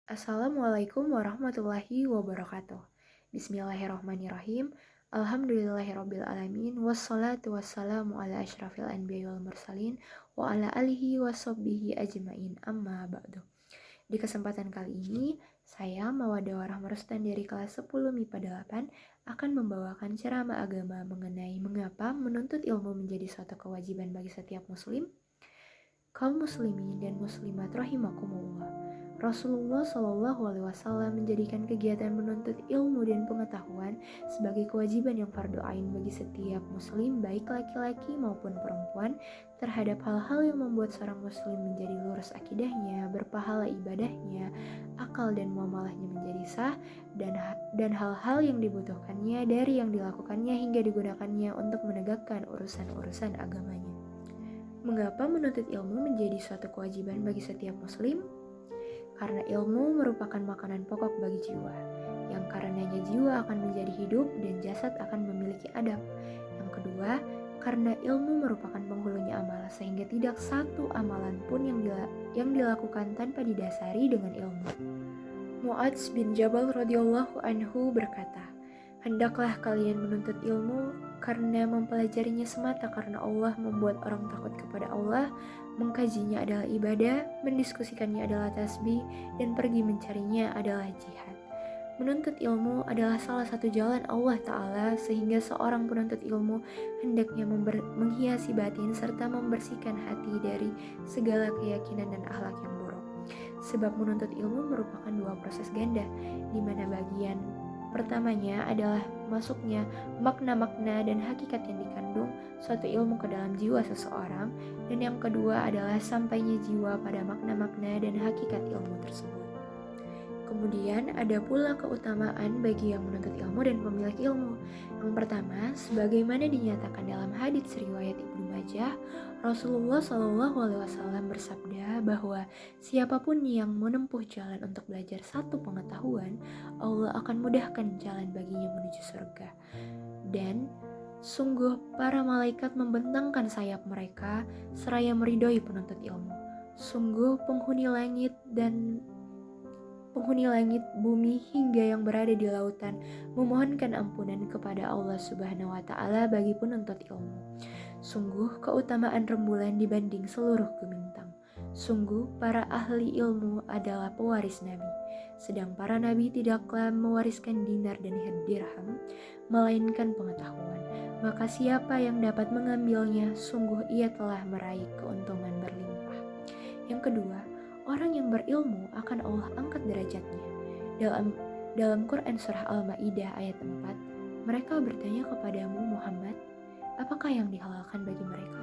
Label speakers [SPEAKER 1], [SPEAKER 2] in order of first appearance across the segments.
[SPEAKER 1] Assalamualaikum warahmatullahi wabarakatuh. Bismillahirrahmanirrahim. Alhamdulillahirrabbilalamin. Wassalatu wassalamu ala ashrafil anbiya wal mursalin wa ala alihi wa sahbihi ajmain. Amma ba'du. Di kesempatan kali ini, saya Mawada Warahmarustan dari kelas 10 MIPA 8 akan membawakan ceramah agama mengenai mengapa menuntut ilmu menjadi suatu kewajiban bagi setiap muslim. Kaum muslimin dan muslimat rahimakumullah. Rasulullah Shallallahu Alaihi Wasallam menjadikan kegiatan menuntut ilmu dan pengetahuan sebagai kewajiban yang fardu ain bagi setiap muslim, baik laki-laki maupun perempuan, terhadap hal-hal yang membuat seorang muslim menjadi lurus akidahnya, berpahala ibadahnya, akal dan muamalahnya menjadi sah, dan hal-hal yang dibutuhkannya dari yang dilakukannya hingga digunakannya untuk menegakkan urusan-urusan agamanya. Mengapa menuntut ilmu menjadi suatu kewajiban bagi setiap muslim? Karena ilmu merupakan makanan pokok bagi jiwa, yang karenanya jiwa akan menjadi hidup dan jasad akan memiliki adab. Yang kedua, karena ilmu merupakan penghulunya amal, sehingga tidak satu amalan pun yang dilakukan tanpa didasari dengan ilmu. Mu'adz bin Jabal radhiyallahu anhu berkata, "Hendaklah kalian menuntut ilmu karena mempelajarinya semata karena Allah membuat orang takut kepada Allah, mengkajinya adalah ibadah, mendiskusikannya adalah tasbih, dan pergi mencarinya adalah jihad." Menuntut ilmu adalah salah satu jalan Allah Ta'ala sehingga seorang penuntut ilmu hendaknya menghiasi batin serta membersihkan hati dari segala keyakinan dan akhlak yang buruk. Sebab menuntut ilmu merupakan dua proses ganda, di mana bagian pertamanya adalah masuknya makna-makna dan hakikat yang dikandung suatu ilmu ke dalam jiwa seseorang, dan yang kedua adalah sampainya jiwa pada makna-makna dan hakikat ilmu tersebut. Kemudian ada pula keutamaan bagi yang menuntut ilmu dan pemilik ilmu. Yang pertama, sebagaimana dinyatakan dalam hadits riwayat Ibnu Majah, Rasulullah Shallallahu Alaihi Wasallam bersabda bahwa siapapun yang menempuh jalan untuk belajar satu pengetahuan, Allah akan mudahkan jalan baginya menuju surga. Dan sungguh para malaikat membentangkan sayap mereka seraya meridhoi penuntut ilmu. Sungguh penghuni langit, bumi, hingga yang berada di lautan memohonkan ampunan kepada Allah Subhanahu wa Ta'ala bagi penuntut ilmu. Sungguh keutamaan rembulan dibanding seluruh gemintang. Sungguh para ahli ilmu adalah pewaris Nabi, sedang para nabi tidaklah mewariskan dinar dan dirham, melainkan pengetahuan. Maka siapa yang dapat mengambilnya, sungguh ia telah meraih keuntungan berlimpah. Yang kedua, orang yang berilmu akan Allah angkat derajatnya. Dalam Quran Surah Al-Ma'idah ayat 4, mereka bertanya kepadamu Muhammad, apakah yang dihalalkan bagi mereka?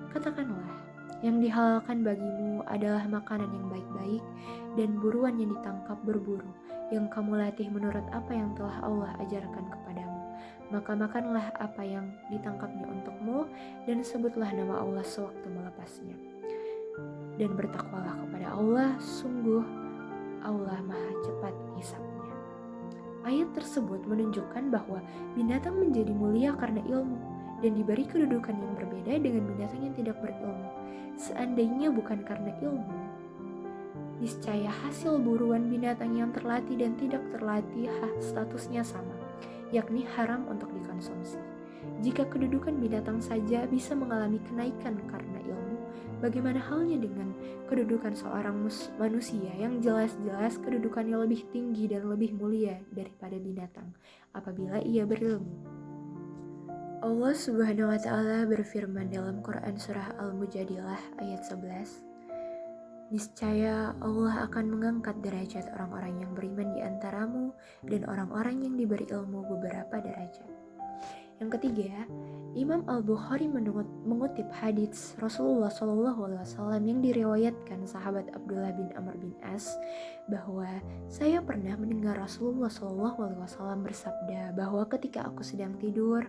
[SPEAKER 1] Katakanlah, yang dihalalkan bagimu adalah makanan yang baik-baik dan buruan yang ditangkap berburu, yang kamu latih menurut apa yang telah Allah ajarkan kepadamu. Maka makanlah apa yang ditangkapnya untukmu dan sebutlah nama Allah sewaktu melepasnya. Dan bertakwalah kepada Allah, sungguh Allah maha cepat hisabnya. Ayat tersebut menunjukkan bahwa binatang menjadi mulia karena ilmu dan diberi kedudukan yang berbeda dengan binatang yang tidak berilmu. Seandainya bukan karena ilmu, niscaya hasil buruan binatang yang terlatih dan tidak terlatih statusnya sama, yakni haram untuk dikonsumsi. Jika kedudukan binatang saja bisa mengalami kenaikan karena ilmu, bagaimana halnya dengan kedudukan seorang manusia yang jelas-jelas kedudukannya lebih tinggi dan lebih mulia daripada binatang apabila ia berilmu. Allah Subhanahu wa Ta'ala berfirman dalam Quran Surah Al-Mujadilah ayat 11, niscaya Allah akan mengangkat derajat orang-orang yang beriman di antaramu dan orang-orang yang diberi ilmu beberapa derajat. Yang ketiga, Imam Al-Bukhari mengutip hadits Rasulullah SAW yang diriwayatkan sahabat Abdullah bin Amr bin As bahwa saya pernah mendengar Rasulullah SAW bersabda bahwa ketika aku sedang tidur,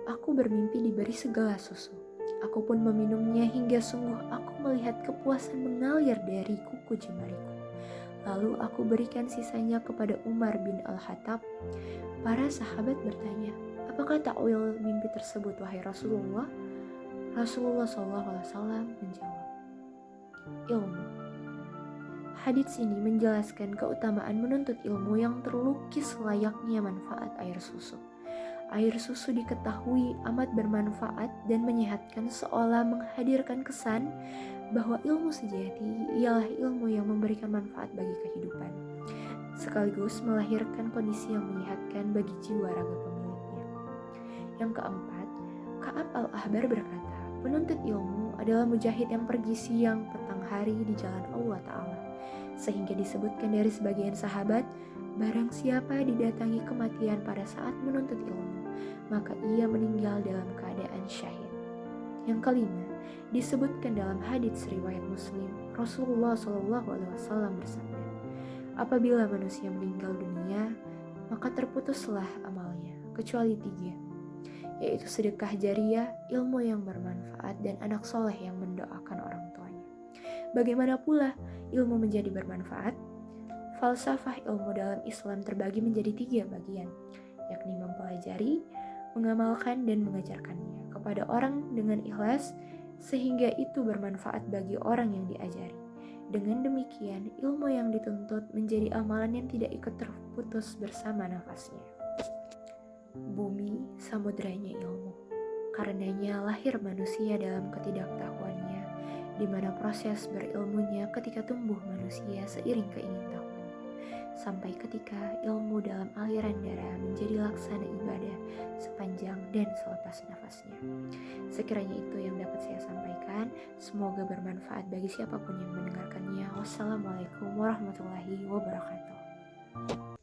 [SPEAKER 1] aku bermimpi diberi segala susu. Aku pun meminumnya hingga sungguh aku melihat kepuasan mengalir dari kuku jemariku. Lalu aku berikan sisanya kepada Umar bin Al-Khattab. Para sahabat bertanya, apakah takwil mimpi tersebut wahai Rasulullah? Rasulullah SAW menjawab, ilmu. Hadits ini menjelaskan keutamaan menuntut ilmu yang terlukis layaknya manfaat air susu. Air susu diketahui amat bermanfaat dan menyehatkan, seolah menghadirkan kesan bahwa ilmu sejati ialah ilmu yang memberikan manfaat bagi kehidupan, sekaligus melahirkan kondisi yang menyehatkan bagi jiwa raga pemiliknya. Yang keempat, Ka'ab al-Ahbar berkata, penuntut ilmu adalah mujahid yang pergi siang petang hari di jalan Allah Ta'ala, sehingga disebutkan dari sebagian sahabat, barang siapa didatangi kematian pada saat menuntut ilmu, maka ia meninggal dalam keadaan syahid. Yang kelima, disebutkan dalam hadits riwayat Muslim, Rasulullah SAW bersabda, apabila manusia meninggal dunia, maka terputuslah amalnya, kecuali 3, yaitu sedekah jariah, ilmu yang bermanfaat, dan anak soleh yang mendoakan orang tuanya. Bagaimana pula ilmu menjadi bermanfaat? Falsafah ilmu dalam Islam terbagi menjadi 3 bagian, yakni mempelajari, mengamalkan, dan mengajarkannya kepada orang dengan ikhlas, sehingga itu bermanfaat bagi orang yang diajari. Dengan demikian, ilmu yang dituntut menjadi amalan yang tidak ikut terputus bersama nafasnya. Bumi, samudranya ilmu. Karenanya lahir manusia dalam ketidaktahuannya, di mana proses berilmunya ketika tumbuh manusia seiring keingintahuannya, sampai ketika ilmu dalam aliran darah menjadi laksana ibadah sepanjang dan selepas nafasnya. Sekiranya itu yang dapat saya sampaikan, semoga bermanfaat bagi siapapun yang mendengarkannya. Wassalamualaikum warahmatullahi wabarakatuh.